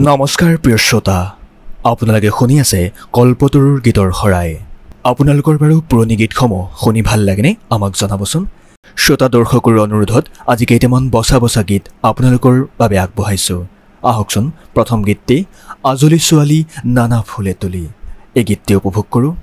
নমস্কাৰ প্ৰিয় শ্ৰোতা, আপোনালোকে শুনি আছে কল্পতৰুৰ গীতৰ শৰাই। আপোনালোকৰ বাৰু পুৰণি গীতসমূহ শুনি ভাল লাগেনে? আমাক জনাবচোন। শ্ৰোতা দৰ্শকৰ অনুৰোধত আজি কেইটামান বচা বচা গীত আপোনালোকৰ বাবে আগবঢ়াইছোঁ। আহকচোন প্ৰথম গীতটি আজলি ছোৱালী নানা ফুলে তুলি, এই গীতটি উপভোগ কৰোঁ।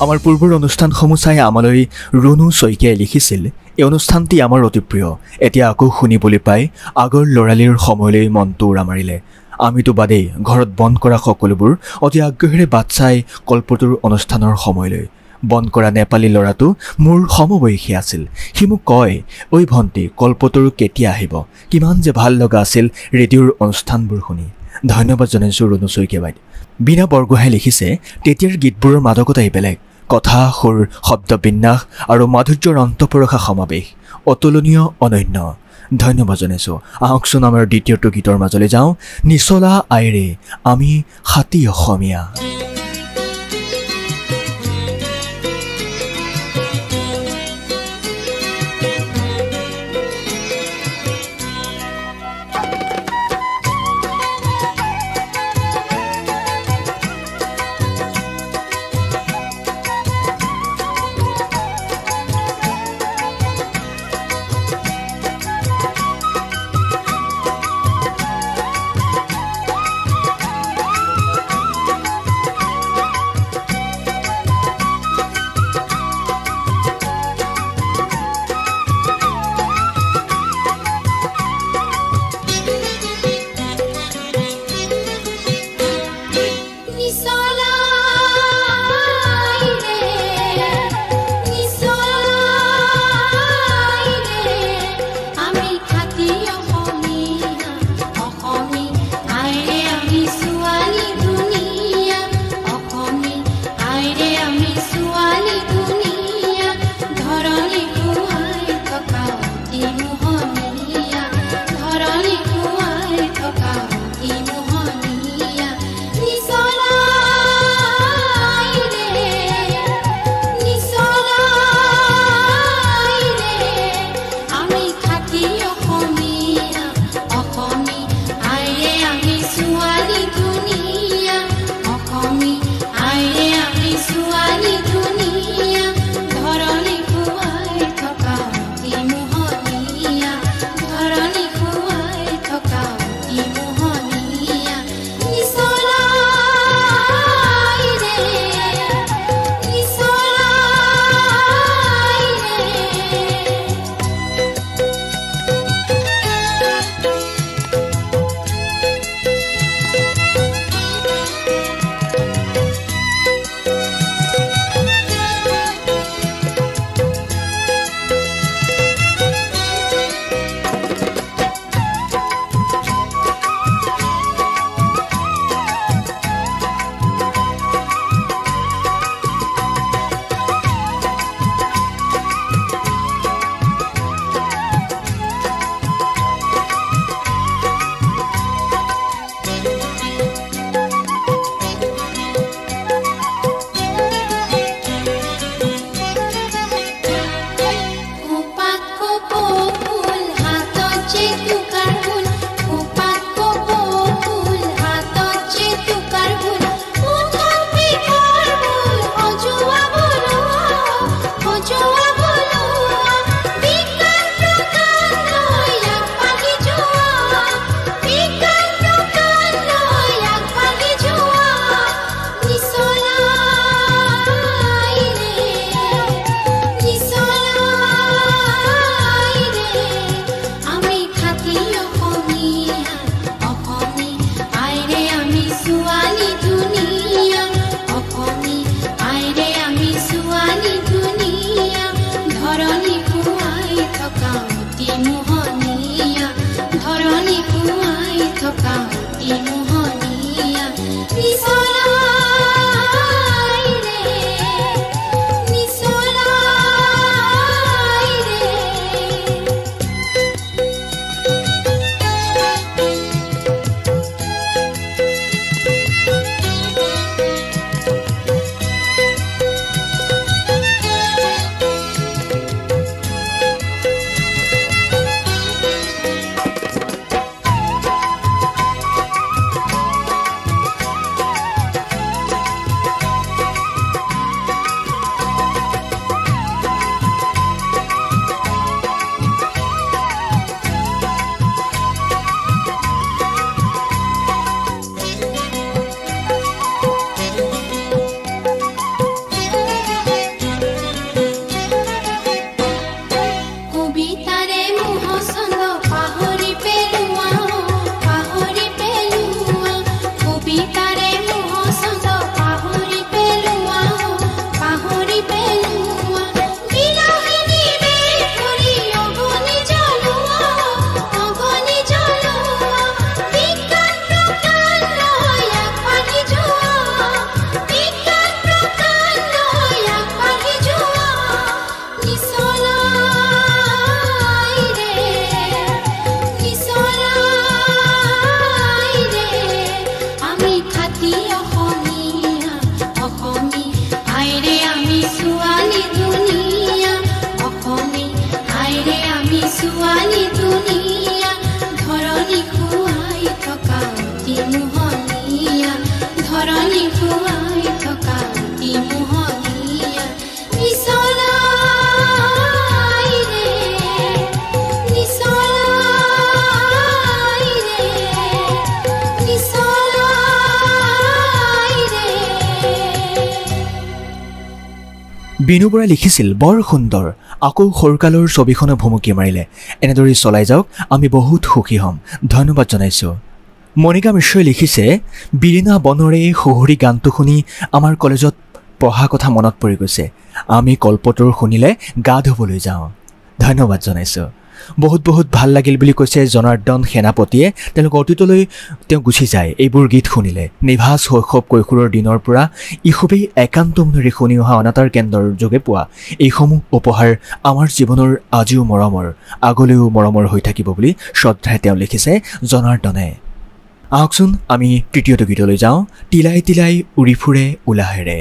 আমাৰ পূৰ্বৰ অনুষ্ঠানসমূহ চাই আমালৈ ৰুণু শইকীয়াই লিখিছিল, এই অনুষ্ঠানটি আমাৰ অতি প্ৰিয়। এতিয়া আকৌ শুনিবলৈ পাই আগৰ ল'ৰালিৰ সময়লৈ মনটো উৰা মাৰিলে। আমিতো বাদেই, ঘৰত বন্ধ কৰা সকলোবোৰ অতি আগ্ৰহেৰে বাট চাই কল্পতৰুৰ অনুষ্ঠানৰ সময়লৈ। বন্ধ কৰা নেপালী ল'ৰাটো মোৰ সমবয়সী আছিল। সি মোক কয়, ঐ ভণ্টি, কল্পতৰু কেতিয়া আহিব? কিমান যে ভাল লগা আছিল ৰেডিঅ'ৰ অনুষ্ঠানবোৰ শুনি। ধন্যবাদ জনাইছোঁ ৰুণু শইকীয়া বাইদ। বীণা বৰগোহাঁই লিখিছে, তেতিয়াৰ গীতবোৰৰ মাদকতাই বেলেগ। কথা, সুৰ, শব্দবিন্যাস আৰু মাধুৰ্যৰ অন্তপৰখা সমাৱেশ অতুলনীয়, অনন্য। ধন্যবাদ জনাইছোঁ। আহকচোন আমাৰ দ্বিতীয়টো গীতৰ মাজলৈ যাওঁ। নিচলা আইৰে আমি হাতী অসমীয়া। বিনু বৰাই লিখিছিল বৰ সুন্দৰ আকৌ সৰুকালৰ ছবিখনে ভুমুকি মাৰিলে এনেদৰে চলাই যাওক আমি বহুত সুখী হ'ম ধন্যবাদ জনাইছোঁ মনিকা মিশ্ৰই লিখিছে বিৰিনা বনৰে সুহুৰি গানটো শুনি আমাৰ কলেজত পঢ়া কথা মনত পৰি গৈছে আমি কল্পতৰ শুনিলে গা ধুবলৈ যাওঁ ধন্যবাদ জনাইছোঁ বহুত বহুত ভাল লাগিল বুলি কৈছে জনাৰ্দন সেনাপতিয়ে তেওঁলোক অতীতলৈ তেওঁ গুচি যায় এইবোৰ গীত শুনিলে নিভাজ শৈশৱ কৈশোৰৰ দিনৰ পৰা ই খুবেই একান্ত মনেৰে শুনি অহা অনাতাঁৰ কেন্দ্ৰৰ যোগে পোৱা এইসমূহ উপহাৰ আমাৰ জীৱনৰ আজিও মৰমৰ আগলৈও মৰমৰ হৈ থাকিব বুলি শ্ৰদ্ধাৰে তেওঁ লিখিছে জনাৰ্দনে আহকচোন আমি তৃতীয়টো গীতলৈ যাওঁ তিলাই তিলাই উৰি ফুৰে উলাহেৰে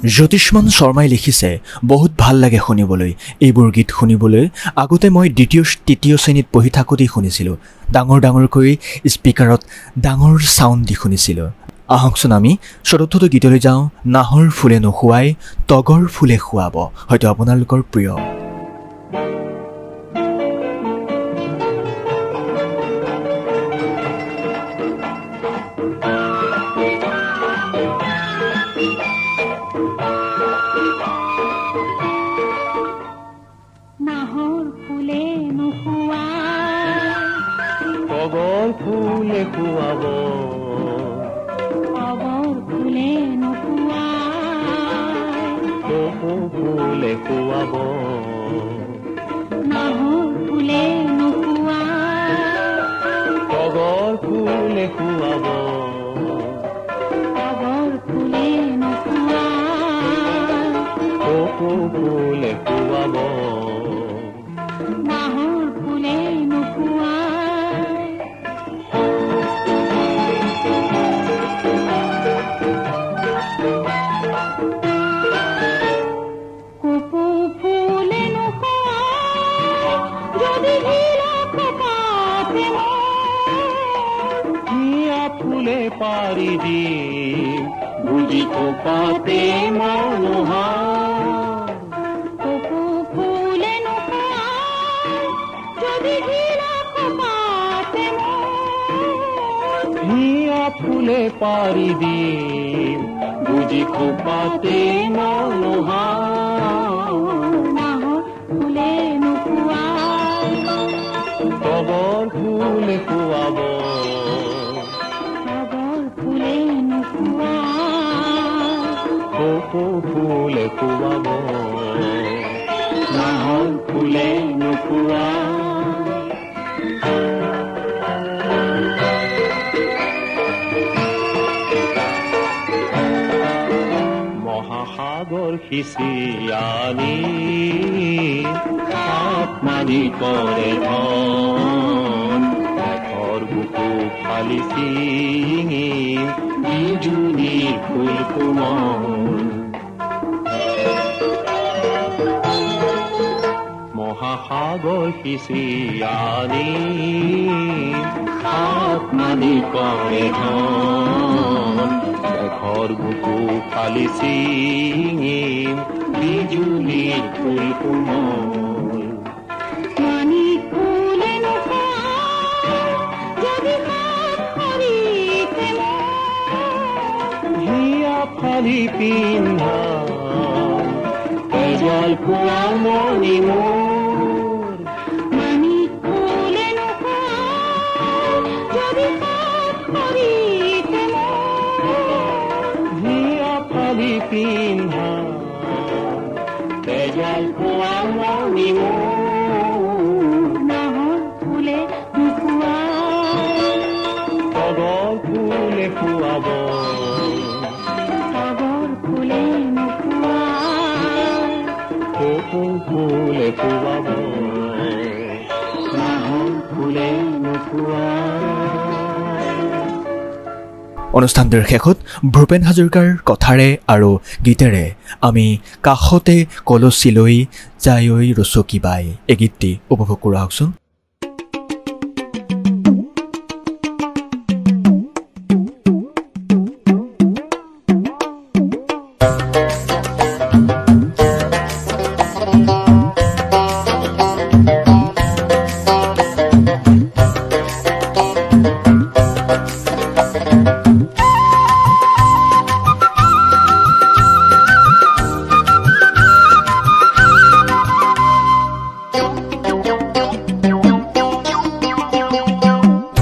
জ্যোতিষ্মান শৰ্মাই লিখিছে বহুত ভাল লাগে শুনিবলৈ এইবোৰ গীত শুনিবলৈ আগতে মই দ্বিতীয় তৃতীয় শ্ৰেণীত পঢ়ি থাকোঁতেই শুনিছিলোঁ ডাঙৰ ডাঙৰকৈ স্পীকাৰত ডাঙৰ সাউণ্ড দি শুনিছিলোঁ আহকচোন আমি চতুৰ্থটো গীতলৈ যাওঁ নাহৰ ফুলে নোখোৱাই তগৰ ফুলে খুৱাব হয়তো আপোনালোকৰ প্ৰিয় ফুলে খুৱাব নাহৰ ফুলে নুপুৱাই কপৌ ফুলে নুপুৱাই যদি হিলাক পাতে হিয়া ফুলে পাৰি দিম বুজি পাতে মনোহাৰ কপৌ ফুলে নুপুৱাই যদি হিলাক পাতে হিয়া ফুলে পাৰি দিম বুজি পাতে মনোহাৰ নাহৰ ফুলে নুপুৱাই তবৰ ফুলে খুৱাব তবৰ ফুলে নুপুৱাই কপৌ ফুলে খুৱাব নাহৰ ফুলে নুপুৱাই মহাসাগৰ সিঁচি আনি হাত মাৰি কৰে ধন এশৰ বুকু ফালি চিঙি বিজুলী ফুল কোমল মহাসাগৰ সিঁচি আনি হাত মাৰি কৰে ধন এশৰ বুকু ফালি চিঙি বিজুলী ফুল কোমল মানিক ফুলে নুপুৱাই যদি হাত সৰিতে হিয়া ফালি পিন্ধা তেজল পোৱা মণি মোৰ মানিক ফুলে নুপুৱাই যদি হাত সৰিতে হিয়া ফালি পিন্ধা তেজল পোৱা মণি মোৰ নাহৰ ফুলে নুপুৱাই তগৰ ফুলে খুৱাব তগৰ ফুলে নুপুৱাই কপৌ ফুলে খুৱাব নাহৰ ফুলে নুপুৱাই অনুষ্ঠানটিৰ শেষত ভূপেন হাজৰিকাৰ কথাৰে আৰু গীতেৰে আমি কাষতে কলচী লৈ যায় ঐ ৰচকী বাই এই গীতটি উপভোগ কৰা হওকচোন।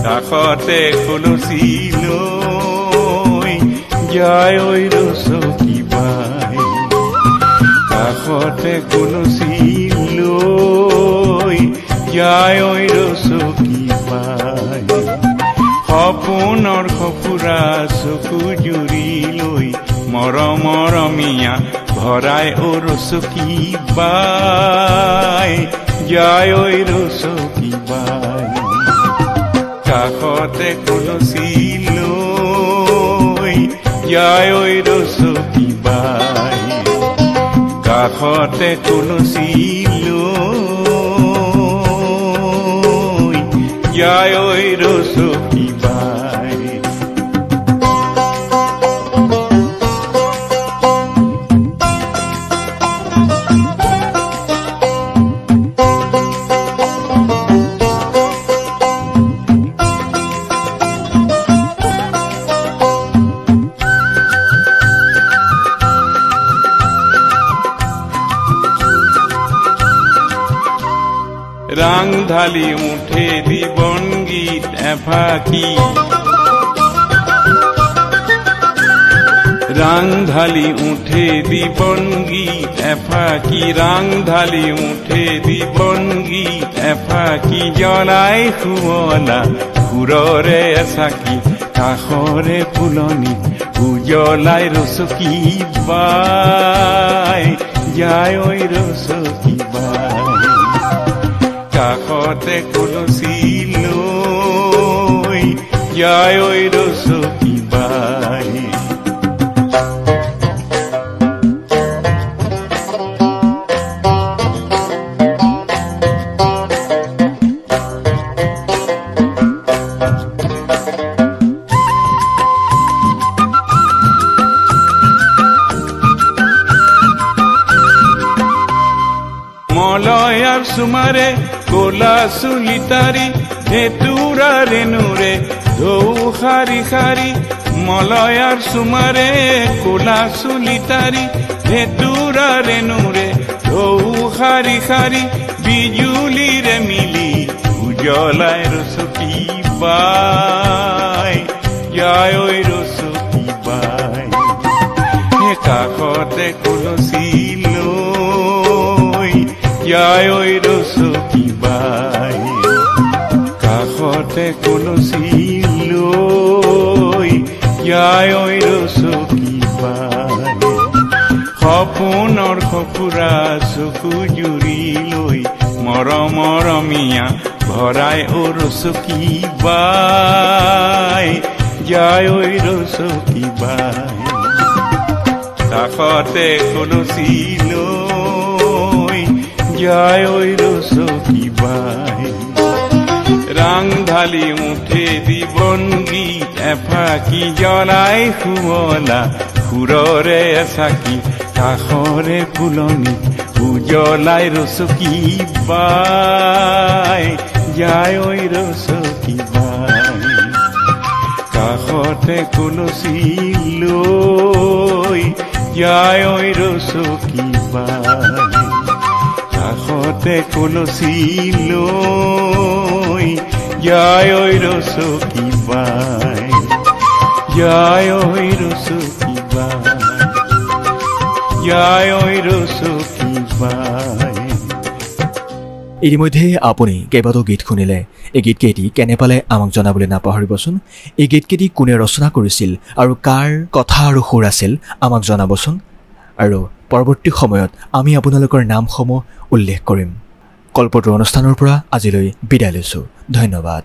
কাষতে কলচী লৈ যায় ঐ ৰচকী বাই কাষতে কলচী লৈ যায় ঐ ৰচকী বাই সপোনৰ সফুৰা চকু জুৰি লৈ মৰমীয়া ভৰাই ঐ ৰচকী বাই যায় ঐ ৰচকী বাই কাষতে কলচী লৈ যায় ঐ ৰচকী বাই কাষতে কলচী লৈ যায় ঐ ৰচকী বাই রাং ঢালি উঠে দিবন গীত এফাকি রাং ঢালি উঠে দিবন গীত এফাকি রাং ঢালি উঠে দিবন গীত এফাকি জ্বলাই শুৱলা সুৰৰে এচাকি কাষৰে ফুলনি উজ্বলাই ৰচকী বাই যায় ঐ ৰচকী বাই কাষতে কলচি লৈ যায় ঐ ৰচকী বাই মলয়াৰ সুমাৰে কোলা চুলি তাৰি ভেটুৰা ৰেণুৰে ঢৌ শাৰী শাৰী মলয়াৰ সুমাৰে কোলা চুলি তাৰি ভেটুৰা ৰেণুৰে ঢৌ শাৰী শাৰী বিজুলীৰে মিলি উজ্বলাই ৰচকী বাই যায় ঐ ৰচকী বাই কাষতে কলচি লৈ যায় ঐ ৰচকী বাই কাষতে কলচি লৈ যায় ঐ ৰচকী বাই সপোনৰ সফুৰা চকু জুৰি লৈ মৰমীয়া ভৰাই ঐ ৰচকী বাই যায় ঐ ৰচকী বাই কাষতে কলচি লৈ যায় ঐ ৰচকী বাই ৰাং ঢালি মুঠে জীৱন গীত এফাকি জ্বলাই শুৱলা সুৰৰে এচাকি কাষৰে ফুলনি উজ্বলাই ৰচকী বাই যায় ঐ ৰচকী বাই কাষতে কলচি লৈ যায় ঐ ৰচকী বাই কাষতে কলচি লৈ যায় ঐ ৰচকী বাই যায় ঐ ৰচকী বাই যায় ঐ ৰচকী বাই ইতিমধ্যে আপুনি কেইবাটাও গীত শুনিলে এই গীতকেইটি কেনে পালে আমাক জনাবলৈ নাপাহৰিবচোন এই গীতকেইটি কোনে ৰচনা কৰিছিল আৰু কাৰ কথা আৰু সুৰ আছিল আমাক জনাবচোন আৰু পৰৱৰ্তী সময়ত আমি আপোনালোকৰ নামসমূহ উল্লেখ কৰিম কল্পতৰু অনুষ্ঠানৰ পৰা আজিলৈ বিদায় লৈছোঁ ধন্যবাদ